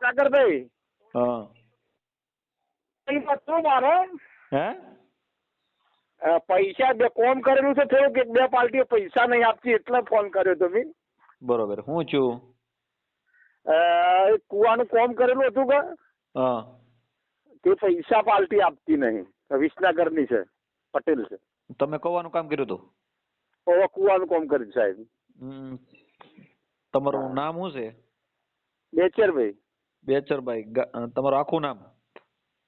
સાગરભાઈ હા તું મારો હે પૈસા બે કોમ કરેલું છે થોડુંક એક બે પાર્ટીઓ પૈસા નહીં આપતી એટલે ફોન કર્યો તમે બરોબર હું છું કુવાનું કોમ કરેલું હતું કે હા તે પૈસા પાર્ટી આપતી નહીં વિસનગરની છે પટેલ છે તમે કવાનું કામ કર્યું હતું હવે કુવાનું કોમ કર્યું સાહેબ તમારું નામ શું છે બેચરભાઈ બેચરભાઈ તમારું આખું નામ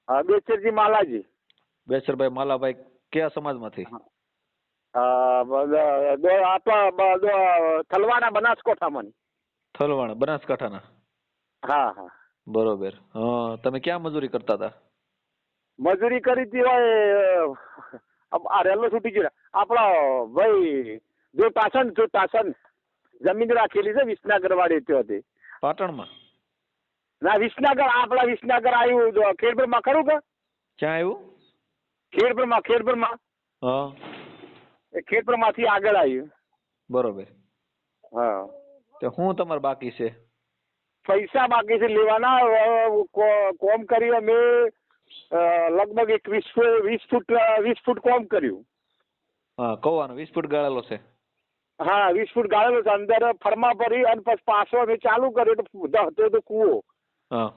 હા બેચરજી માલાજી બેચરભાઈ માલાભાઈ કયા સમાજમાંથી થલવાડા બનાસકોઠામાં થલવાણ બનાસકાંઠાના હા હા બરોબર હા તમે ક્યાં મજૂરી કરતા હતા મજૂરી કરી હતી આ રેલવે છૂટી ગયો આપડો ભાઈ જો તાસન જમીન રાખેલી છે વિસનગર વાળી હતી પાટણમાં ના વિસનગર આપડા વિસનગર આવ્યું ખેડબ્રહ્મા ખરું કે ક્યાં આવ્યું ખેડબ્રહ્મા હા એ ખેડબ્રહ્માથી આગળ આવ્યું બરોબર હા તો હું તમારે બાકી છે પૈસા બાકી છે લેવાના કોમ કરી અમે લગભગ એક 20 ફૂટ કોમ કર્યું હા કવાનું 20 ફૂટ ગાળેલો છે હા 20 ફૂટ ગાળેલો છે અંદર ફરમા ભરી અને પછી પાછો અમે ચાલુ કર્યું તો કૂવો હા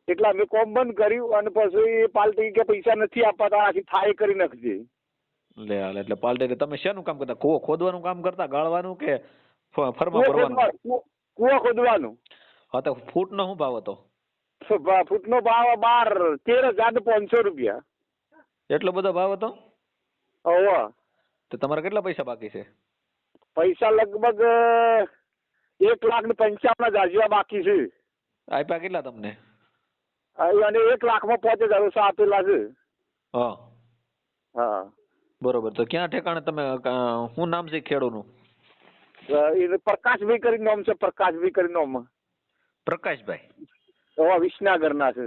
એટલે અમે કોમ બંધ કર્યું અને પછી એ પાર્ટી કે પૈસા નથી આપતા આખી થાય કરી નાખજે લે હાલ એટલે પાલટી તમે શેનું કામ કરતા કૂવો ખોદવાનું કામ કરતા ગાળવાનું કે ફરમા ભરવાનું કૂવો ખોદવાનું હા તો ફૂટ નો શું ભાવ હતો ફૂટનો ભાવ 13,500 રૂપિયા એટલો બધો ભાવ હતો ઓહો તો તમારે કેટલા પૈસા બાકી છે પૈસા લગભગ 1,55,000 જેવા બાકી છે આપ્યા કેટલા તમને અને 1,05,000 આપેલા છે હા હા બરોબર તો ક્યાં ઠેકાણે તમે શું નામ છે ખેડૂનું એ પ્રકાશભાઈ કરી નામ છે પ્રકાશભાઈ કરી નામ પ્રકાશભાઈ વિસનગર ના છે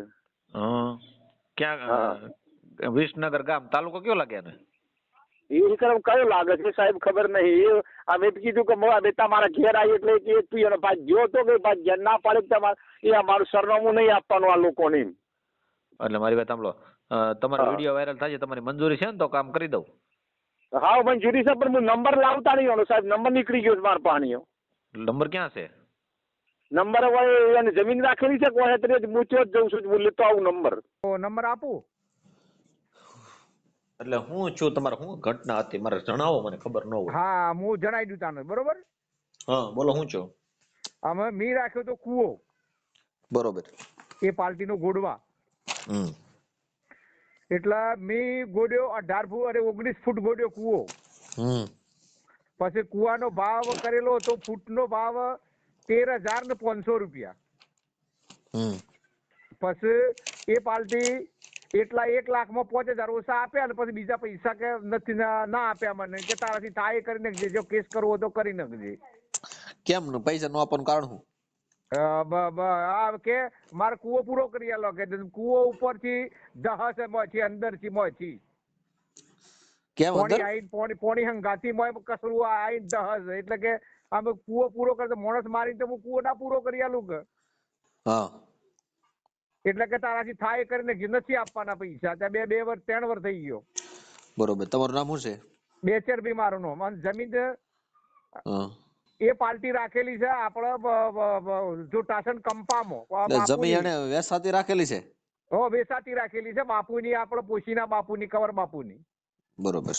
ક્યાં વિસનગર ગામ તાલુકો કયો લાગે ને એ કયો લાગે છે સાહેબ ખબર નહીં અમે કીધું કે અમે તમારા ઘેર આવી એટલે એક પીવાનો પાછ ગયો તો કે પાછ ઘેર ના પાડે તમારે એ અમારું સરનામું નહીં આપવાનું આ લોકોને એટલે મારી વાત સાંભળો તમારો વિડીયો વાયરલ થાય છે તમારી મંજૂરી છે ને તો કામ કરી દઉં હા મંજૂરી છે પણ હું નંબર લાવતા નહીં હોનો સાહેબ નંબર નીકળી ગયો છે મારા પાણીઓ નંબર ક્યાં છે નંબર હવે એને જમીન રાખેલી છે કોઈ હું જ જઉં છું હું લેતો આવું નંબર આપું એટલે હું છું તમારે શું ઘટના હતી મારે જણાવો મને ખબર ન હોય હા હું જણાવી દઉં તાને બરોબર હા બોલો હું છું અમે મી રાખ્યો તો કૂવો બરોબર એ પાર્ટીનો ગોડવા એટલે મી ગોડ્યો 18 ફૂટ અને 19 ફૂટ ગોડ્યો કૂવો પછી કૂવાનો ભાવ કરેલો હતો ફૂટનો ભાવ 13,500 રૂપિયા પછી એ પાર્ટી એટલા 1,05,000 ઓછા આપ્યા અને પછી બીજા પૈસા કે નથી ના આપ્યા મને કે તારાથી થાય કરી નાખજે જો કેસ કરવો હોય તો કરી નાખજે કેમ પૈસા નો આપવાનું કારણ શું કે મારે કૂવો પૂરો કરી આલો કે કૂવો ઉપરથી દહસ મોથી અંદરથી મોથી કેમ પોણી હંગાતી મોય કસરું આઈ દહસ એટલે કે અમે કૂવો પૂરો કરતો માણસ મારીને તો હું કૂવો ના પૂરો કરી આલું કે હા એટલે કે તારાથી થાય કરીને નથી આપવાના પૈસા ત્યાં બે વર્ષ 3 વર્ષ થઈ ગયો બરોબર તમારું નામ શું છે બેચર બી મારું નામ જમીન એ પાર્ટી રાખેલી છે આપડે જો ટાસન કંપામાં જમીન એને વેસાતી રાખેલી છે વેસાતી રાખેલી છે બાપુની આપડે પોશીના બાપુની કવર બાપુની બરોબર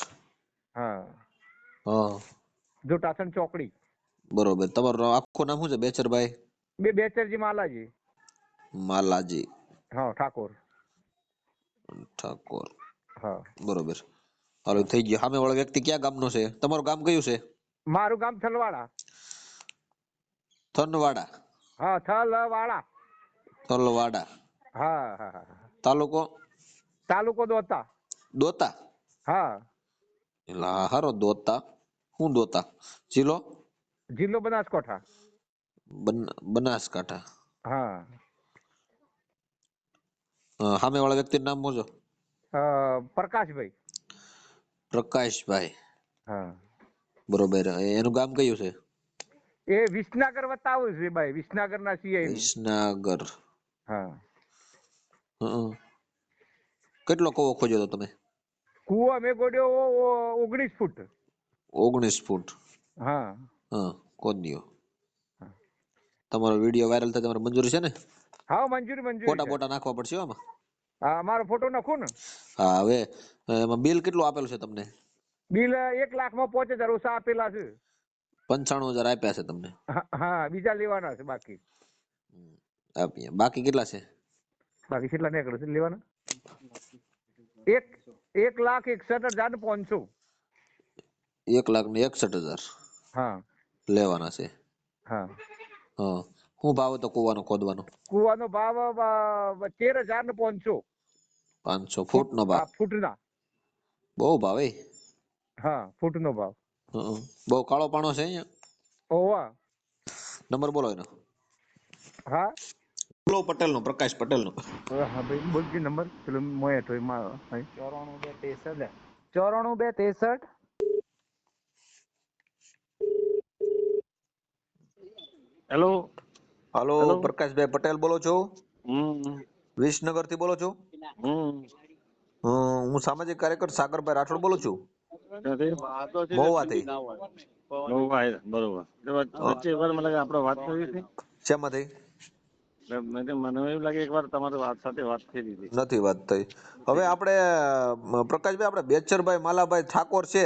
હા જો ટાસન ચોકડી બરોબર તમારું આખું નામ શું છે બેચરભાઈ બેચરજી માલાજી હા ઠાકોર હા બરોબર હાલો થઈ ગયું સામે વાળો વ્યક્તિ ક્યાં ગામનો છે તમારું ગામ કયું છે મારું ગામ થલવાડા થનવાડા થલવાડા હા તાલુકો દોતા હા હારો દોતા હું દોતા જિલ્લો બનાસકાંઠા બનાસકાંઠા હા સામે વાળા વ્યક્તિ નામ બોલો પ્રકાશભાઈ હા બરોબર એનું ગામ કયું છે એ વિસનગર બતાવું છે ભાઈ વિસનગર ના સીઆઈ વિસનગર હા. હં. કેટલો કૂવો ખોદ્યો હતો તમે? કૂવો અમે ગોડ્યો 19 ફૂટ. 19 ફૂટ. હા. હા, ખોદ્યો. તમારો વિડીયો વાયરલ થાય તમારે મંજૂરી છે ને? હા, મંજૂરી ફોટા છે. બોટા નાખવા પડશે આમાં. હા, મારો ફોટો નાખો ને. હા, હવે એમાં બિલ કેટલું આપેલું છે તમને? બિલ 1,05,000 ઓછા આપેલા છે. 95,000 આપ્યા છે તમને? હા, બીજા લેવાના છે બાકી. આપીએ. બાકી કેટલા છે? બાકી કેટલા નીકળે છે લેવાના? 1,61,500. 1,61,000 હા. લેવાના છે. હા. હા. શું ભાવ હતો કૂવાનો ખોદવાનો? કૂવાનો ભાવ 13,500. 500 ફૂટનો ભાવ? ફૂટના. બહુ ભાવ એ. હા, ફૂટનો ભાવ. બહુ કાળો પાણો છે અહીંયા. ઓવા. નંબર બોલો એનો. હા. બોલો પટેલનો, પ્રકાશ પટેલનો. હા ભાઈ, બોલજી નંબર. પેલો મોય હતો એમાં 94,263. 94,263. હેલો. હાલો, હેલો. પ્રકાશભાઈ પટેલ બોલો છો? હમ. વિસનગર થી બોલો છો? હમ. હું સામાજિક કાર્યકર સાગરભાઈ રાઠોડ બોલું છું. મહુવાથી. બરોબર. વચ્ચે એકવાર મને લાગે આપણે વાત કરી હતી. શેમાંથી? મને એવું લાગે એકવાર તમારી સાથે વાત થઈ હતી. નથી વાત થઈ. હવે આપણે પ્રકાશભાઈ આપણે બેચરભાઈ માલાભાઈ ઠાકોર છે.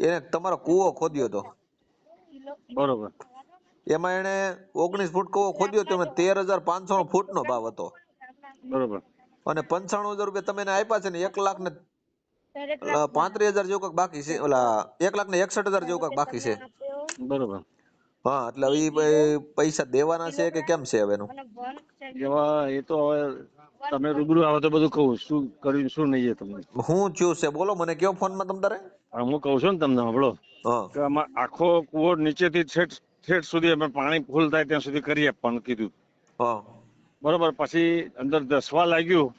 એને તમારો કૂવો ખોદ્યો હતો. બરોબર. એમાં એને 19 ફૂટ કૂવો ખોદ્યો હતો. એમાં 13,500 ફૂટનો ભાવ હતો. બરોબર. અને 95,000 રૂપિયા તમે એને આપ્યા છે ને 1,35,000 જેવું કંઈક બાકી છે. ઓલા 1,61,000 જેવું કંઈક બાકી છે. બરોબર. હા, એટલે હવે પૈસા દેવાના છે કે કેમ છે હવે એનું? એ તો હવે તમે રૂબરૂ આવો તો બધું કહું શું કર્યું શું નહીં તમને. હું થયું છે બોલો મને કયો ફોનમાં તમ તારે. હું કહું છું ને તમને સાંભળો હા. કે આમાં આખો કૂવો નીચેથી ઠેઠ સુધી અમે પાણી ફૂલ થાય ત્યાં સુધી કરી આપવાનું કીધું. હા. બરોબર. પછી અંદર દસવા લાગ્યું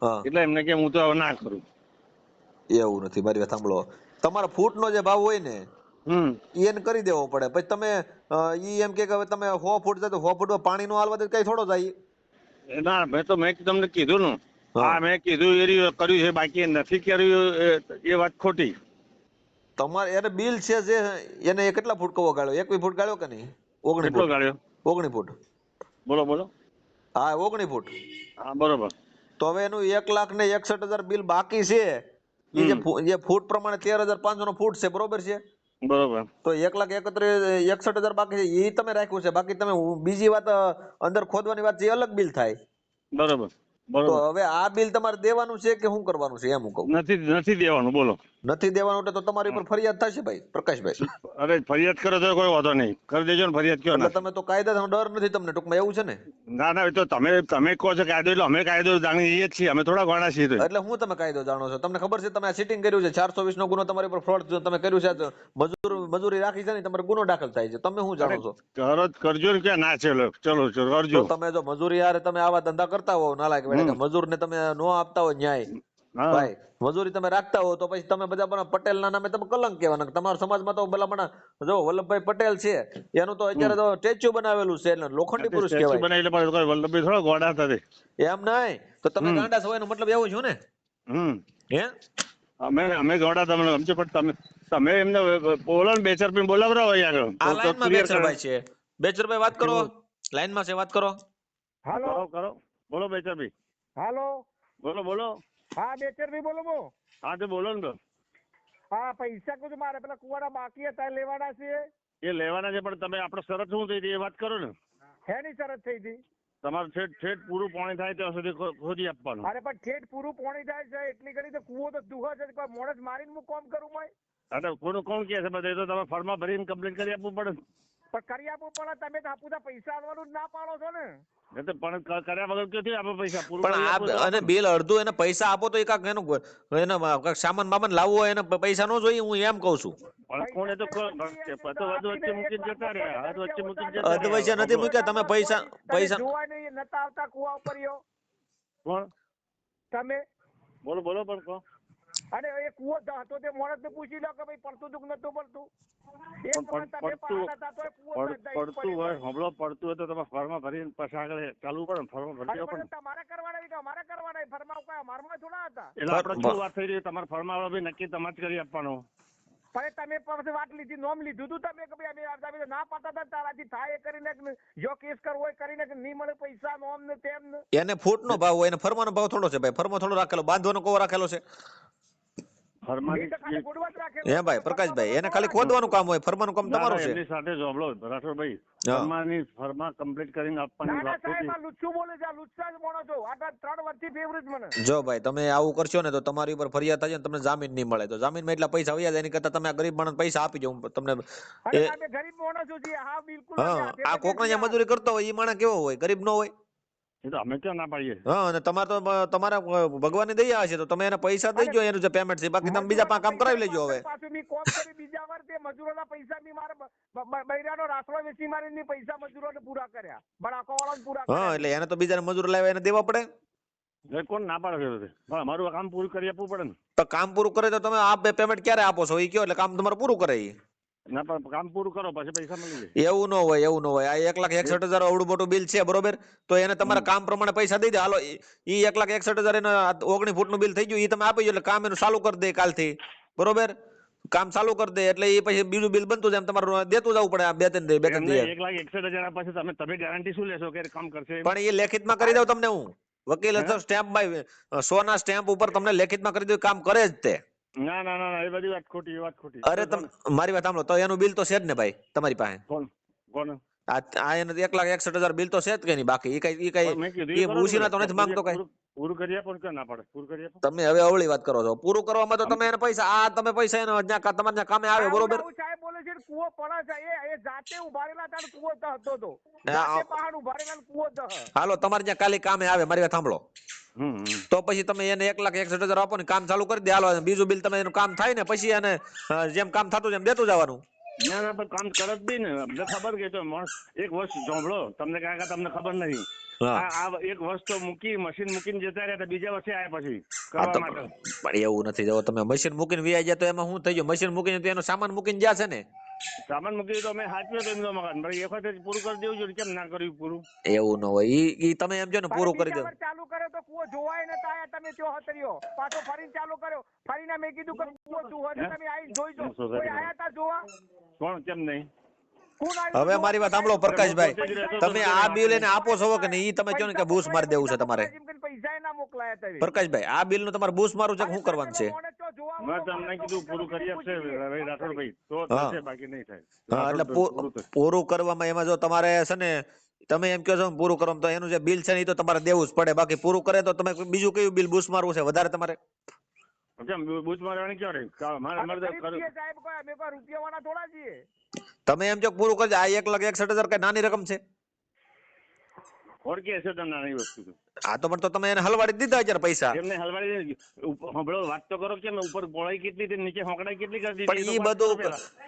હા. એટલે એમને કે હું તો હવે ના કરું. એવું નથી. મારી વાત સાંભળો. તમારા ફૂટનો જે ભાવ હોય ને એને કરી દેવો પડે. પછી તમે ઈ એમ કે હવે તમે 100 ફૂટ જાય તો 100 ફૂટમાં પાણી નો હાલવા દે કઈ થોડો જાય. ના મેં તમને કીધું ને. હા. મેં કીધું એ કર્યું છે બાકી નથી કર્યું એ વાત ખોટી. તમારે એને બિલ છે જે એને કેટલા ફૂટ કવો ગાળ્યો? 21 ફૂટ ગાળ્યો કે નહીં? 19 કેટલો ફૂટ. ગાળ્યો? 19 ફૂટ. બોલો. હા, 19 ફૂટ. હા, બરોબર. તો હવે એનું 1,61,000 બિલ બાકી છે. એ જે ફૂટ પ્રમાણે 13,500 નો ફૂટ છે, બરોબર છે? બરોબર. તો 1,61,000 બાકી છે એ તમે રાખ્યું છે. બાકી તમે બીજી વાત અંદર ખોદવાની વાત છે એ અલગ બિલ થાય. બરોબર. તો હવે આ બિલ તમારે દેવાનું છે કે શું કરવાનું છે એમ હું કહું. નથી દેવાનું. બોલો. નથી દેવાનું એટલે તો તમારી ઉપર ફરિયાદ થશે ભાઈ પ્રકાશભાઈ. અરે ફરિયાદ કરો તો કોઈ વાંધો નહીં. કરી દેજો ને ફરિયાદ કયો એટલે ના. તમે તો કાયદાનો ડર નથી તમને ટૂંકમાં એવું છે ને? ના એ તો તમે કહો છો કાયદો એટલે અમે કાયદો જાણીએ જ છીએ. અમે થોડા ગોણા છીએ. એટલે હું તમે કાયદો જાણો છો? તમને ખબર છે તમે આ સિટિંગ કર્યું છે 420 નો ગુનો તમારી પર ફ્રોડ તમે કર્યું છે, મજૂરી રાખી છે ને તમારો ગુનો દાખલ થાય છે. તમે શું જાણો છો? કરજો ને ક્યાં ના ચલો કરજો. તો તમે જો મજૂરી યાર તમે આવા ધંધા કરતા હો નાલાયક વેડે કે મજૂરને તમે નો આપતા હોય ન્યાય ભાઈ મજૂરી તમે રાખતા હો તો પછી તમે બધા પટેલ ના નામે તમે કલંક કહેવાના. તમારા સમાજમાં તો ભલામણ જો વલ્લભભાઈ પટેલ છે એનું તો અત્યારે તો સ્ટેચ્યુ બનાવેલું છે એટલે લોખંડી પુરુષ કહેવાય. વલ્લભભાઈ થોડા ગોડા હતા. એમ નહીં તો તમે ગાંડા છો એનો મતલબ એવું છું ને? હે અમે ગોડા તમને સમજો પણ તમે એમને બોલો ને બેચરપી બોલાવરાવો આગળ આ તો લાઈનમાં ક્લિયર કરે. બેચરભાઈ છે. બેચરભાઈ વાત કરો. લાઈનમાં છે વાત કરો. હાલો. કરો બોલો બેચરભાઈ. હાલો. બોલો. હા, બેચરભાઈ બોલો. હા તો બોલો ને તો. હા, પૈસા કુછ મારે પેલા કુવાના બાકી હતા લેવાના છે. એ લેવાના છે પણ તમે આપણે શરત શું થઈ હતી એ વાત કરો ને. હેની શરત થઈ હતી? તમારે ઠેઠ પૂરું પાણી થાય ત્યાં સુધી ખોદી આપવાનું. અરે પણ ઠેઠ પૂરું પાણી થાય છે એટલી કરી તો કુવો તો દુહા છે. કોઈ મોણસ મારીને હું કામ કરું ભાઈ? અરે કોણ કહે છે બધે તો તમે ફોર્મમાં ભરીને કમ્પ્લીટ કરી આપવું પડે. પણ કરી આપવું પડે. તમે તો આપું પૈસા આવવાનું જ ના પાડો છો ને. પણ કર્યા વગર ક્યાંથી આપે પૈસા? પણ અને બિલ અડધું એને પૈસા આપો તો એકાક એનું એને સામાન બામાન લાવવો હોય એને પૈસા નો જોઈએ. હું એમ કઉ છું. પણ કોને તો વચ્ચે મૂકીને જતા રહ્યા. વચ્ચે મૂકીને જતા અધવૈયા નથી મૂક્યા તમે પૈસા જોવા નહીં નતા આવતા કુવા ઉપર કોણ તમે? બોલો પણ કહો. અને એ કૂવો હતો તે માણસને પૂછી લો કે ભાઈ પડતું હતું કે નતું પડતું. પડતું હોય હમણાં પડતું હોય તો તમે ફોર્મ ભરીને પછી આગળ ચાલુ પડે ફોર્મ ભરી દેવો પડે. તમારે કરવાના કે અમારે કરવાના ફરમાવ કઈ અમારમાં થોડા હતા. એટલે આપણે શું વાત થઈ રહી તમારે ફોર્મ વાળો બી નક્કી તમારે જ કરી આપવાનો. પણ તમે પછી વાત લીધી નોમ લીધું તું તમે કે ભાઈ અમે ના પાડતા હતા તારાથી થાય એ કરીને જો કેસ કરવો હોય કરીને નહીં મળે પૈસા નોમ ને તેમ ને. એને ફૂટ નો ભાવ હોય એને ફરવાનો ભાવ થોડો છે ભાઈ, ફરમો થોડો રાખેલો, બાંધવાનો કોવો રાખેલો છે. હે ભાઈ પ્રકાશભાઈ, એને ખાલી ખોદવાનું કામ હોય, ફરમાનું કામ તમારું છે. એમની સાથે જોબળો રાઠોડભાઈ, ફરમાની ફરમા કમ્પ્લીટ કરીને આપવાની વાત હતી. લુચ્ચું બોલે છે, લુચ્ચા જ માણો છો. આ 3 વર્ષથી ફેવરેટ મને. જો ભાઈ તમે આવું કરશો ને તો તમારી ઉપર ફરિયાદ થાય ને તમને જામીન નહીં મળે. તો જામીનમાં એટલા પૈસા વયા જાય એની કરતા તમે આ ગરીબ માણસ પૈસા આપી દો તમને. ગરીબ માણસ છું જી. હા બિલકુલ. આ કોકને જ્યાં મજૂરી કરતો હોય એ માણસ કેવો હોય? ગરીબ નો હોય. એ તો અમે ક્યાં ના પાડીએ. હા, અને તમારે તો તમારા ભગવાનની દયા હશે તો તમે એને પૈસા દઈજો એનું જે પેમેન્ટ છે, બાકી તમે બીજા કામ કરાવી લેજો. હવે પાછું મી કોમ કરી બીજા વાર તે મજૂરોના પૈસા મી મારે બૈરાનો રાસડો વેચી મારીને પૈસા મજૂરોને પૂરા કર્યા, બડાકો વાળાને પૂરા કર્યા. હા, એટલે એને તો બીજાને મજૂર લાવ્યા એને દેવા પડે. કોણ ના પાડે છે? પણ અમારું કામ પૂરું કરી આપવું પડે ને. તો કામ પૂરું કરે તો તમે આ પેમેન્ટ ક્યારે આપો છો એ કયો, એટલે કામ તમારે પૂરું કરે. ના પણ કામ પૂરું કરો પછી પૈસા મળી જાય. એવું ન હોય, એવું ન હોય. આ 1,61,000 અવડું મોટું બિલ છે બરોબર, તો એને તમારા કામ પ્રમાણે પૈસા દઈ દે. હાલો ઈ 1,61,000 એના 19 ફૂટનું બિલ થઈ ગયું, એ તમે આપી દો એટલે કામ એનું ચાલુ કરી દે કાલથી બરોબર. કામ ચાલુ કરી દે એટલે એ પછી બીજું બિલ બનતું જાય તમારું દેતું જવું પડે. 2-3 દિવસ 1,61,000 પછી તમે ગેરંટી શું લેશો કે કામ કરશે? પણ એ લેખિતમાં કરી દઉં તમને હું. વકીલ સ્ટેમ્પ બાય 100 ના સ્ટેમ્પ ઉપર તમને લેખિતમાં કરી દઉં, કામ કરે જ તે. ના ના ના એ બધી વાત ખોટી, એ વાત ખોટી. અરે મારી વાત સાંભળો, તો એનું બિલ તો છે જ ને ભાઈ તમારી પાસે. કોણ આ એને 1,61,000 બિલ તો છે જ કે નહીં? બાકી એ ઉછીના તો નથી માંગતો કઈ. પૂરું કરી આપો કે ના પડે? પૂરું કરી આપો. તમે હવે અવળી વાત કરો છો. પૂરું કરવામાં તો તમે એને પૈસા તમે પૈસા એને તમારે ત્યાં કામે આવે બરોબર. સાહેબ બોલે છે કૂવો પડે છે, એ જાતે ઉભારેલા હતા કૂવો હતો તો જાતે પહાડ ઉભારેલા કૂવો હતો. હાલો તમારે ત્યાં કાલે કામે આવે, મારી વાત સાંભળો. તો પછી તમે એને 1,61,000 આપો ને કામ ચાલુ કરી દે. હાલો બીજું બિલ તમે એનું કામ થાય ને પછી એને જેમ કામ થતું એમ દેતું જવાનું. ના ના પણ કામ કરે જ બી ને. અમને ખબર કે એક વર્ષ જોંભળો તમને કાકા તમને ખબર નહીં. આ એક વર્ષ તો મૂકી મશીન મૂકીને જતા રહ્યા, બીજા વર્ષે આયા પછી કરવા માટે. પણ એવું નથી. જો તમે મશીન મૂકીને વ્યાઈ જાય તો એમાં શું થઈ ગયું? મશીન મૂકીને તો એનો સામાન મૂકીને ગયા છે ને. સામાન મૂકી તો અમે હાચવ્યો તો એમનો મકાન, એક વખત પૂરું કરી દેવું જોઈએ. કેમ ના કર્યું પૂરું? એવું ન હોય. ઈ તમે એમ જો ને પૂરું કરી દો. ચાલુ કર્યો તો કૂવો જોવાય નતા આયા, તમે ત્યો હતર્યો પાછો ફરીને ચાલુ કર્યો. ફરીને મેં કીધું કે કૂવો શું હોય તમે આવીને જોઈ જો. કોઈ આયા તા જોવા? કોણ? કેમ નહીં? હવે મારી વાત સાંભળો પ્રકાશભાઈ, તમે આ બિલ એને આપો છો કે નહીં? ઈ તમે કહો ને કે બૂસ મારી દેવું છે તમારે. પૈસા ના મોકલાયા તમે. પ્રકાશભાઈ, આ બિલ નું તમારે બૂસ મારું છે, શું કરવાનું છે? મેં તમને કીધું પૂરું કરી આપશે રાઠોડભાઈ, તો થશે, બાકી નહીં થાય. હા, એટલે પૂરું કરવામાં એમાં જો તમારે છે ને, તમે એમ કહો છો પૂરું કરવામાં, તો એનું જે બિલ છે ને એ તો તમારે દેવું જ પડે. બાકી પૂરું કરે તો તમે બીજું કયું બિલ બૂસ મારવું છે વધારે તમારે? બૂસ મારવાની ક્યાં રહી? તમે એમ જો પૂરું કરજો. આ 1,61,000 કઈ નાની રકમ છે? ઓળખી હશે તમને નાની વસ્તુ. હા તો પણ તો તમે એને હલવાડી દીધા અત્યારે પૈસા. એમને હલવાડી હંભળો વાત તો કરો. કેમ ઉપર પહોળાઈ કેટલી હતી, નીચે હોકડાઈ કેટલી કરી દીધી? પણ ઈ બધું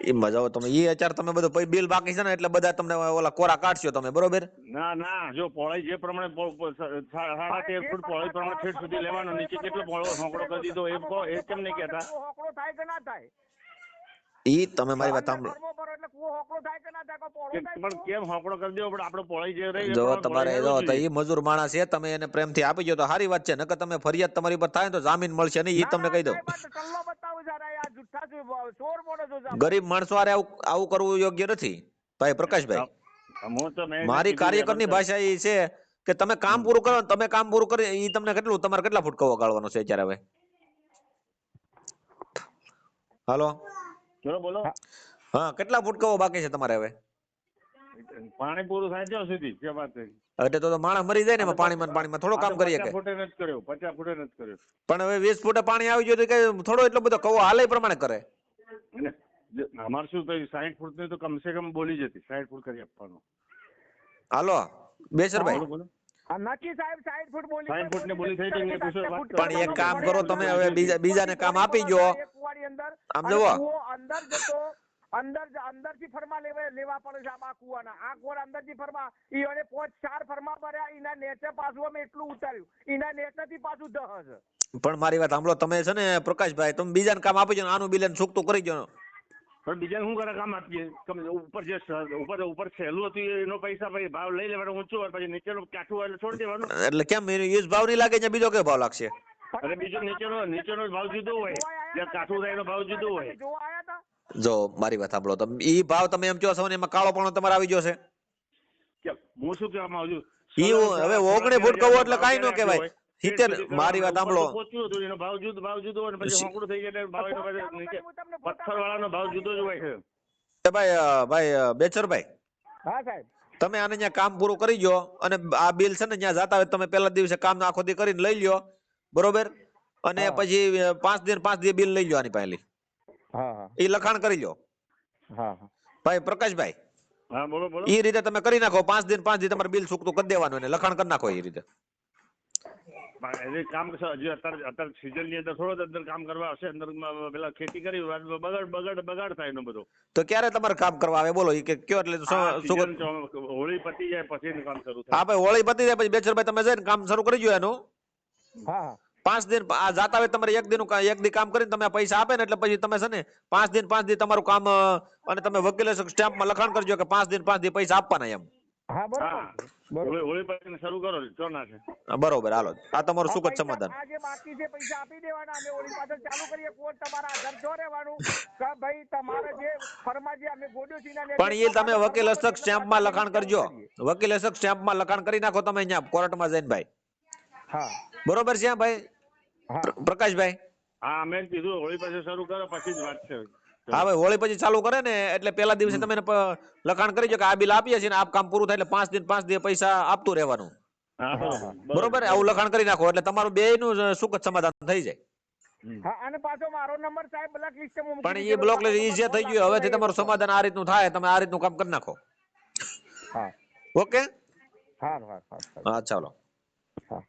ઈ મજાઓ તમે ઈ અત્યારે તમે બધું બિલ બાકી છે ને એટલે બધા તમને ઓલા કોરા કાઢશો તમે બરોબર. ના ના, જો પહોળાઈ જે પ્રમાણે 13.5 ફૂટ પહોળાઈ પ્રમાણે ઠેઠ સુધી લેવાનો, નીચે કેટલો પહોળો હોકડો કરી દીધો એ કહો. એ કેમ નહીં કહેતા? હોકડો થાય કે ના થાય? ઈ તમે મારી વાત સાંભળો. પણ કેમ હોકડો કરી દેવો? આપણે પહોળાઈ જે રહી જો તમારે જો તો ઈ મજૂર માણસ છે, તમે એને પ્રેમથી આપી દો તો સારી વાત છે. નકર તમે ફરિયાદ તમારી પર થાય તો જામીન મળશે નહીં. ઈ તમને કહી દઉં. ગરીબ માણસો હારે આવું કરવું યોગ્ય નથી ભાઈ પ્રકાશભાઈ. મારી કાર્યકરની ભાષા એ છે કે તમે કામ પૂરું કરો, તમે કામ પૂરું કરી ઈ તમને કેટલું, તમારે કેટલા ફૂટ કવો ગાળવાનો છે અત્યારે? હવે હાલો બોલો. હા, કેટલા ફૂટ કવો બાકી છે તમારે હવે? પાણી પૂરું થાય ત્યાં સુધી કે વાત છે. એટલે તો માણસ મરી જાય ને પાણીમાં થોડું કામ કરીએ કે? 50 ફૂટે નથી કર્યો, 50 ફૂટે નથી કર્યો. પણ હવે 20 ફૂટે પાણી આવી ગયું તો કઈ થોડો એટલો બધો કવો હાલે પ્રમાણે કરે. અમારે શું કહ્યું 60 ફૂટ ની તો કમસે કમ બોલી જતી. 60 ફૂટ કરી આપવાનું. હાલો બેસરભાઈ, પણ એક કામ કરો તમે હવે બીજાને કામ આપી ગયો. આમ જુઓ અંદર થી ફરમા લેવા પડે છે. આ કુવાના અંદર થી ફરમા ઈ 5-4 ફરમા ભર્યા. એના નેચે પાછું અમે એટલું ઉતાર્યું, એના નેચેથી પાછું 10 છે. પણ મારી વાત સાંભળો, તમે છે ને પ્રકાશભાઈ, તમે બીજાને કામ આપી દો, આનું બિલ છૂટું કરી દો. પણ બીજાને શું કરે કામ આપીએ? ઉપર જે ઉપર સહેલું હતું એનો પૈસા પછી ભાવ લઈ લેવાનો ઊંચો હોય, પછી નીચેનું કાઠું હોય એટલે છોડી દેવાનું. એટલે કેમ એ જ ભાવ નહીં લાગે, બીજો કયો ભાવ લાગશે? અરે બીજો નીચેનો ભાવ જુદો હોય, જ્યાં કાઠું થાય એનો ભાવ જુદો હોય. જોવા આયા હતા? જો મારી વાત સાંભળો, તમે ઈ ભાવ તમે એમ કહો છો ને એમાં કાળો પણ તમારે આવી જશે. હું શું કહેવા માંગુ છું, ઈ હવે 19 ફૂટ કહું એટલે કાંઈ ન કહેવાય. 70 મારી વાત સાંભળો, પહોંચ્યું હતું એનો ભાવ જુદો હોય, પછી હોંકડું થઈ જાય ભાવ એનો પછી નીચે પથ્થર વાળાનો ભાવ જુદો જ હોય છે. ભાઈ બેચરભાઈ, હા સાહેબ, તમે આને ત્યાં કામ પૂરું કરી ગયો અને આ બિલ છે ને ત્યાં જતા હોય તમે પહેલા દિવસે કામ આખો દી કરીને લઈ લ્યો, બરોબર? અને પછી 5 દિવસ બિલ લઈ લ્યો આની પહેલી. હા, એ લખાણ કરી લ્યો. હા ભાઈ પ્રકાશભાઈ, હા બોલો બોલો. એ રીતે તમે કરી નાખો, 5 દિન તમારે બિલ ચૂકતું કરી દેવાનું અને લખાણ કરી નાખો એ રીતે. કામ હજી અત્યારે સીઝન ની અંદર થોડો અંદર કામ કરવા હશે, અંદર પેલા ખેતી કરી બગાડ થાય એનો બધો. તો ક્યારે તમારે કામ કરવા આવે બોલો, એ કે કયો એટલે હોળી પતી જાય પછી કામ શરૂ થાય. હા ભાઈ, હોળી પતી જાય પછી બેચરભાઈ તમે જઈને કામ શરૂ કરી દો એનું. હા 5 દિન આ જાતા હોય તમારે એક દી કામ કરીને તમે પૈસા આપે ને એટલે પછી તમે છે ને 5 દિન તમારું કામ અને તમે વકીલે સ્ટેમ્પમાં લખાણ કરજો કે 5 દિન પૈસા આપવાના એમ. હા બરોબર. હોળી પછી શરૂ કરો ચો ના છે. બરોબર, હાલો આ તમારું સુખદ સમાધાન. આ જે બાકી છે પૈસા આપી દેવાના, અમે ઓળી પાછળ ચાલુ કરીએ. કોર્ટ તમારા આધાર જો રહેવાનું કે ભાઈ તમારે જે ફરમા જે અમે ગોડ્યો છે પણ એ તમે વકીલ હસ્તક સ્ટેમ્પમાં લખાણ કરજો, વકીલ હસ્તક સ્ટેમ્પમાં લખાણ કરી નાખો તમે અહીંયા કોર્ટમાં જઈને ભાઈ. હા બરોબર છે ભાઈ પ્રકાશભાઈ? હા મેં કીધું હોળી પછી શરૂ કરો પછી જ વાત છે. હા ભાઈ, હોળી પછી ચાલુ કરે ને એટલે પહેલા દિવસે તમે લખાણ કરી દો કે આ બિલ આપીએ છીએ ને આપ કામ પૂરું થાય એટલે 5 દિન પૈસા આપતું રહેવાનું. બરોબર, આવું લખાણ કરી નાખો એટલે તમારું બેયનું સુખદ સમાધાન થઈ જાય. હા, અને પાછો મારો નંબર સાહેબ બ્લેક લિસ્ટમાં પણ એ બ્લોક લિસ્ટ ઈઝી થઈ ગયું, હવેથી તમારું સમાધાન આ રીતનું થાય, તમે આ રીતનું કામ કરી નાખો. હા ઓકે, હા હા ચાલો. હા.